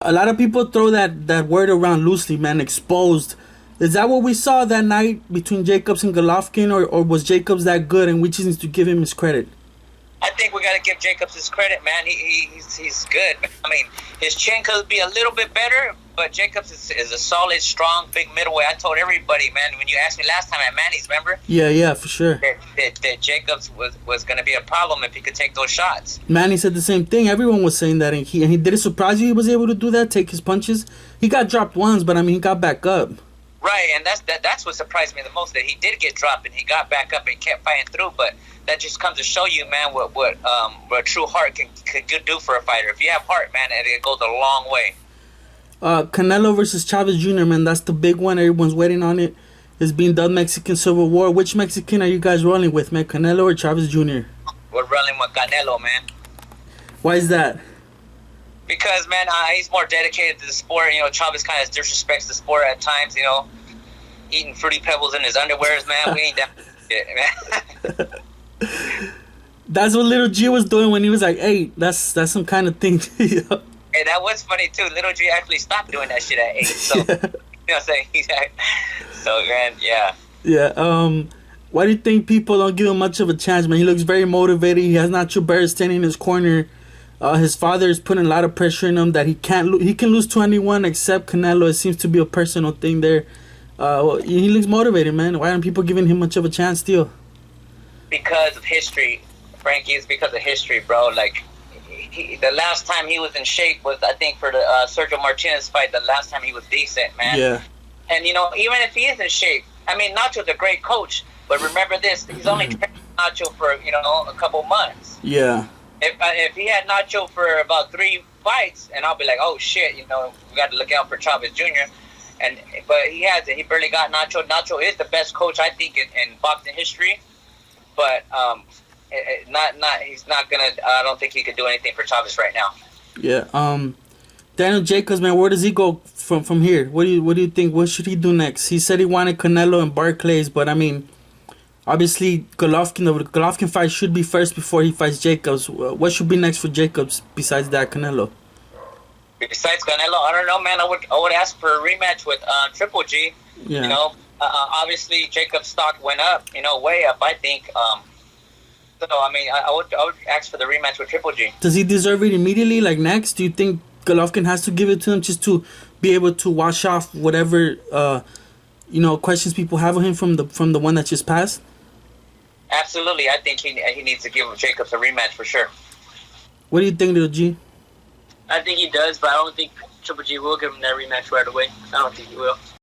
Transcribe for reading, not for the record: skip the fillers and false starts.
A lot of people throw that word around loosely, man. Exposed. Is that what we saw that night between Jacobs and Golovkin, or was Jacobs that good and we just need to give him his credit? I think we got to give Jacobs his credit, man. He's good. I mean, his chin could be a little bit better, but Jacobs is a solid, strong, big middleweight. I told everybody, man, when you asked me last time at Manny's, remember? Yeah, for sure. That Jacobs was going to be a problem if he could take those shots. Manny said the same thing. Everyone was saying that, and he did it surprise you he was able to do that, take his punches. He got dropped once, but I mean, he got back up. Right, and that's what surprised me the most, that he did get dropped and he got back up and kept fighting through. But that just comes to show you, man, what true heart can do for a fighter. If you have heart, man, it goes a long way. Canelo versus Chavez Jr., man, that's the big one. Everyone's waiting on it. It's being done Mexican Civil War. Which Mexican are you guys rolling with, man? Canelo or Chavez Jr.? We're rolling with Canelo, man. Why is that? Because, man, he's more dedicated to the sport. You know, Chavez kind of disrespects the sport at times, you know, eating Fruity Pebbles in his underwears, man. We ain't down with shit, man. That's what Little G was doing when he was like, hey, that's some kind of thing. You know? Hey, that was funny, too. Little G actually stopped doing that shit at 8. So, you know what I'm saying? So, man, yeah. Yeah, why do you think people don't give him much of a chance, man? He looks very motivated. He has Nacho Bear standing in his corner. His father is putting a lot of pressure on him that he can't he can lose to anyone except Canelo. It seems to be a personal thing there. He looks motivated, man. Why aren't people giving him much of a chance still? Because of history, Frankie. It's because of history, bro. Like, the last time he was in shape was, I think, for the Sergio Martinez fight. The last time he was decent, man. Yeah. And, you know, even if he is in shape, I mean, Nacho's a great coach. But remember this, he's only trained Nacho for, you know, a couple months. Yeah. If he had Nacho for about 3 fights, and I'll be like, oh shit, you know, we got to look out for Chavez Jr. But he hasn't. He barely got Nacho. Nacho is the best coach, I think, in boxing history. But he's not gonna. I don't think he could do anything for Chavez right now. Yeah. Daniel Jacobs, man, where does he go from here? What do you think? What should he do next? He said he wanted Canelo and Barclays, but I mean, obviously, the Golovkin fight should be first before he fights Jacobs. What should be next for Jacobs besides that Canelo? Besides Canelo, I don't know, man. I would ask for a rematch with Triple G. Yeah. You know, obviously Jacobs' stock went up. You know, way up. I think. So I mean, I would ask for the rematch with Triple G. Does he deserve it immediately? Like next? Do you think Golovkin has to give it to him just to be able to wash off whatever questions people have of him from the one that just passed? Absolutely, I think he needs to give Jacobs a rematch for sure. What do you think, Little G? I think he does, but I don't think Triple G will give him that rematch right away. I don't think he will.